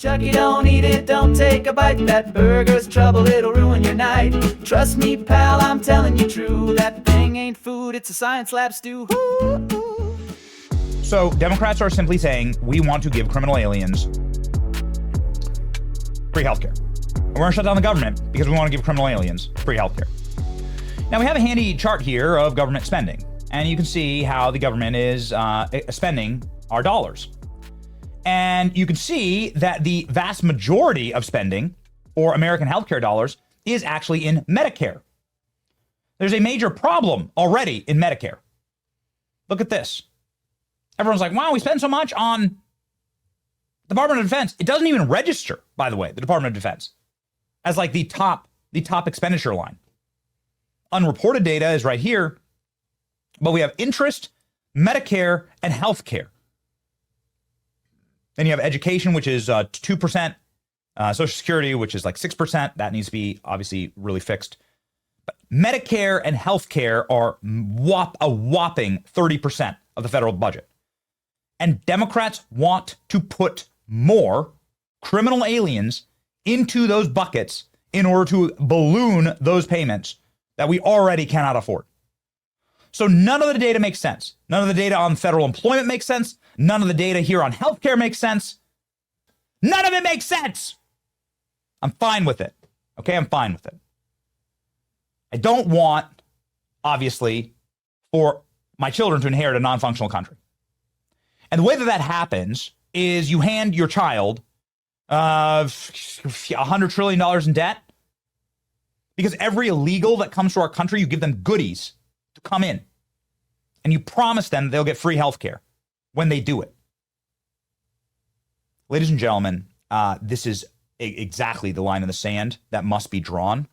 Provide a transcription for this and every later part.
Chucky, don't eat it, don't take a bite. That burger's trouble, it'll ruin your night. Trust me, pal, I'm telling you true. That thing ain't food, it's a science lab stew. So Democrats are simply saying we want to give criminal aliens free healthcare. And we're going to shut down the government because we want to give criminal aliens free healthcare. Now, we have a handy chart here of government spending, and you can see how the government is spending our dollars. And you can see that the vast majority of spending for American healthcare dollars is actually in Medicare. There's a major problem already in Medicare. Look at this. Everyone's like, wow, we spend so much on Department of Defense. It doesn't even register, by the way, the Department of Defense, as like the top expenditure line. Unreported data is right here, but we have interest, Medicare, and healthcare. Then you have education, which is 2%, Social Security, which is like 6%. That needs to be obviously really fixed. But Medicare and healthcare are a whopping 30% of the federal budget. And Democrats want to put more criminal aliens into those buckets in order to balloon those payments that we already cannot afford. So none of the data makes sense. None of the data on federal employment makes sense. None of the data here on healthcare makes sense. None of it makes sense. I'm fine with it. Okay, I'm fine with it. I don't want, obviously, for my children to inherit a non-functional country. And the way that happens is you hand your child $100 trillion in debt, because every illegal that comes to our country, you give them goodies to come in. And you promise them they'll get free health care when they do it. Ladies and gentlemen, this is exactly the line in the sand that must be drawn.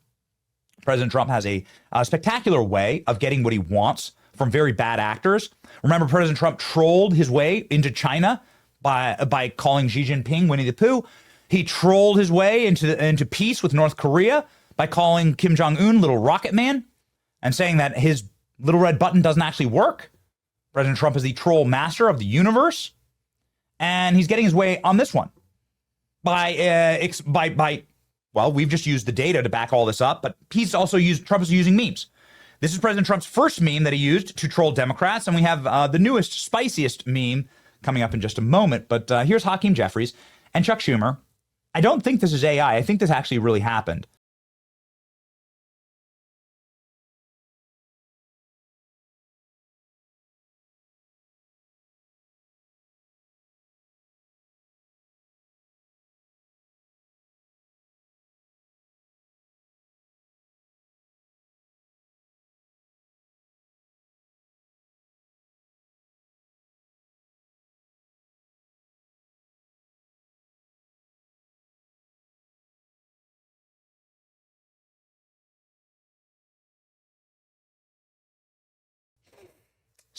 President Trump has a spectacular way of getting what he wants from very bad actors. Remember, President Trump trolled his way into China by calling Xi Jinping Winnie the Pooh. He trolled his way into peace with North Korea by calling Kim Jong-un Little Rocket Man and saying that his little red button doesn't actually work. President Trump is the troll master of the universe, and he's getting his way on this one well, we've just used the data to back all this up, but Trump is using memes. This is President Trump's first meme that he used to troll Democrats, and we have the newest, spiciest meme coming up in just a moment. But here's Hakeem Jeffries and Chuck Schumer. I don't think this is AI. I think this actually really happened.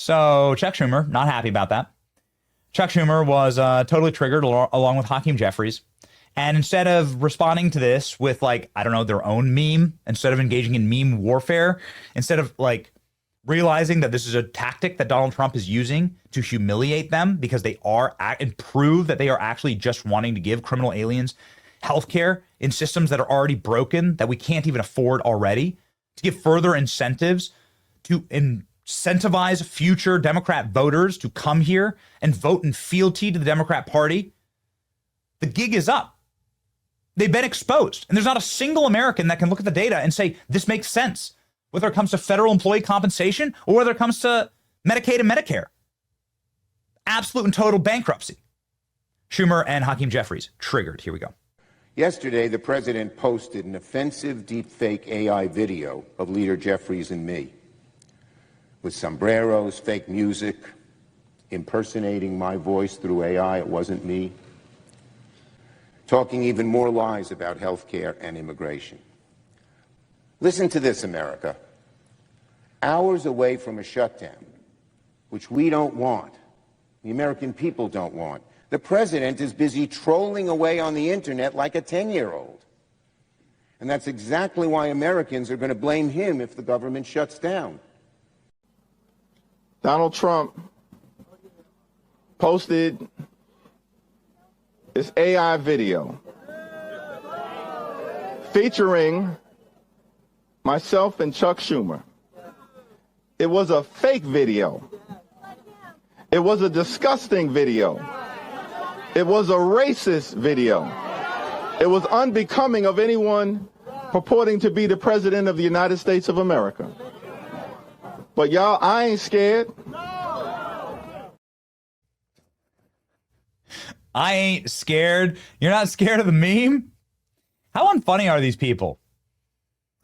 So Chuck Schumer, not happy about that. Chuck Schumer was totally triggered along with Hakeem Jeffries. And instead of responding to this with their own meme, instead of engaging in meme warfare, instead of realizing that this is a tactic that Donald Trump is using to humiliate them because they are and prove that they are actually just wanting to give criminal aliens healthcare in systems that are already broken, that we can't even afford already, to give further incentives to incentivize future Democrat voters to come here and vote in fealty to the Democrat Party. The gig is up. They've been exposed. And there's not a single American that can look at the data and say, this makes sense, whether it comes to federal employee compensation or whether it comes to Medicaid and Medicare. Absolute and total bankruptcy. Schumer and Hakeem Jeffries triggered. Here we go. Yesterday, the president posted an offensive deepfake AI video of Leader Jeffries and me, with sombreros, fake music, impersonating my voice through AI. It wasn't me. Talking even more lies about health care and immigration. Listen to this, America. Hours away from a shutdown, which we don't want, the American people don't want, the president is busy trolling away on the internet like a 10-year-old. And that's exactly why Americans are going to blame him if the government shuts down. Donald Trump posted It's AI video featuring myself and Chuck Schumer. It was a fake video. It was a disgusting video. It was a racist video. It was unbecoming of anyone purporting to be the president of the United States of America. But y'all, I ain't scared. I ain't scared. You're not scared of the meme? How unfunny are these people?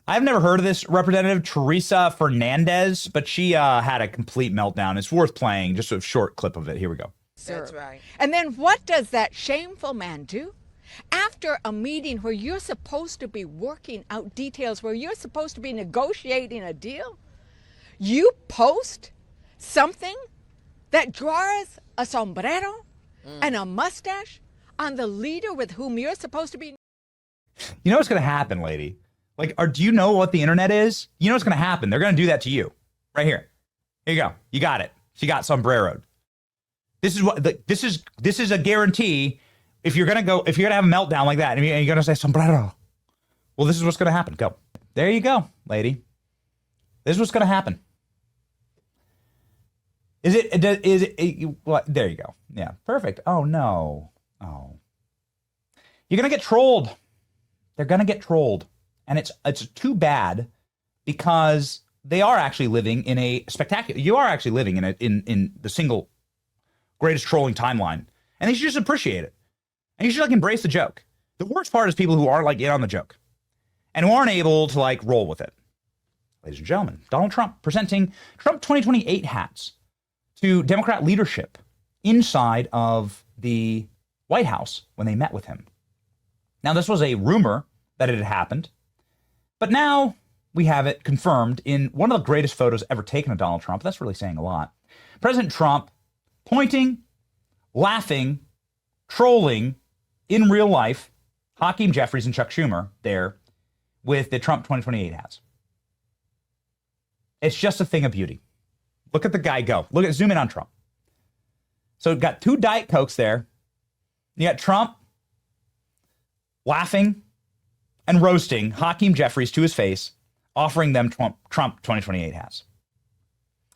I've never heard of this Representative Teresa Fernandez, but she had a complete meltdown. It's worth playing, just a short clip of it. Here we go. That's right. And then what does that shameful man do? After a meeting where you're supposed to be working out details, where you're supposed to be negotiating a deal, you post something that draws a sombrero and a mustache on the leader with whom you're supposed to be. You know what's going to happen, lady? Like, do you know what the internet is? You know what's going to happen. They're going to do that to you. Right here. Here you go. You got it. She got sombreroed. This is what this is a guarantee. If you're going to have a meltdown like that and you're going to say sombrero, well, this is what's going to happen. Go. There you go, lady. This is what's going to happen. What? There you go. Yeah, perfect. Oh, no. Oh. You're going to get trolled. They're going to get trolled. And it's too bad because they are actually living in a spectacular, you are actually living in the single greatest trolling timeline. And they should just appreciate it. And you should like embrace the joke. The worst part is people who aren't like in on the joke and who aren't able to like roll with it. Ladies and gentlemen, Donald Trump presenting Trump 2028 hats to Democrat leadership inside of the White House when they met with him. Now, this was a rumor that it had happened, but now we have it confirmed in one of the greatest photos ever taken of Donald Trump. That's really saying a lot. President Trump pointing, laughing, trolling in real life, Hakeem Jeffries and Chuck Schumer there with the Trump 2028 hats. It's just a thing of beauty. Look at the guy go. Zoom in on Trump. So we've got two Diet Cokes there. You got Trump laughing and roasting Hakeem Jeffries to his face, offering them Trump 2028 hats.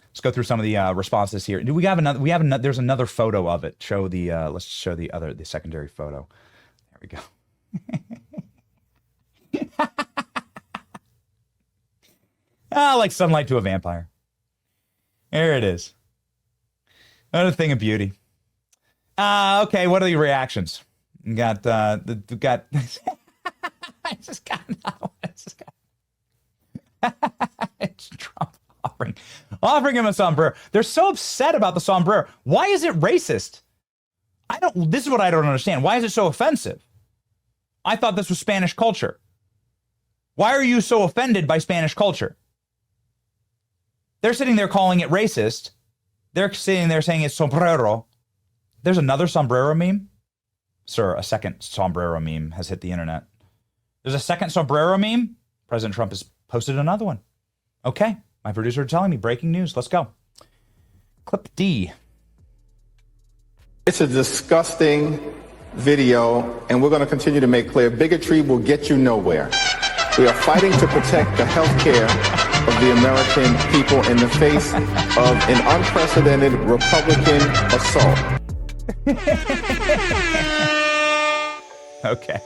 Let's go through some of the responses here. Do we have another? There's another photo of it. Let's show the secondary photo. There we go. Like sunlight to a vampire. There it is. Another thing of beauty. Okay, what are the reactions? We got I just got another one. It's Trump offering him a sombrero. They're so upset about the sombrero. Why is it racist? This is what I don't understand. Why is it so offensive? I thought this was Spanish culture. Why are you so offended by Spanish culture? They're sitting there calling it racist. They're sitting there saying it's sombrero. There's another sombrero meme. Sir, a second sombrero meme has hit the internet. There's a second sombrero meme. President Trump has posted another one. Okay, my producer is telling me breaking news. Let's go. Clip D. It's a disgusting video, and we're going to continue to make clear bigotry will get you nowhere. We are fighting to protect the health care of the American people in the face of an unprecedented Republican assault. Okay.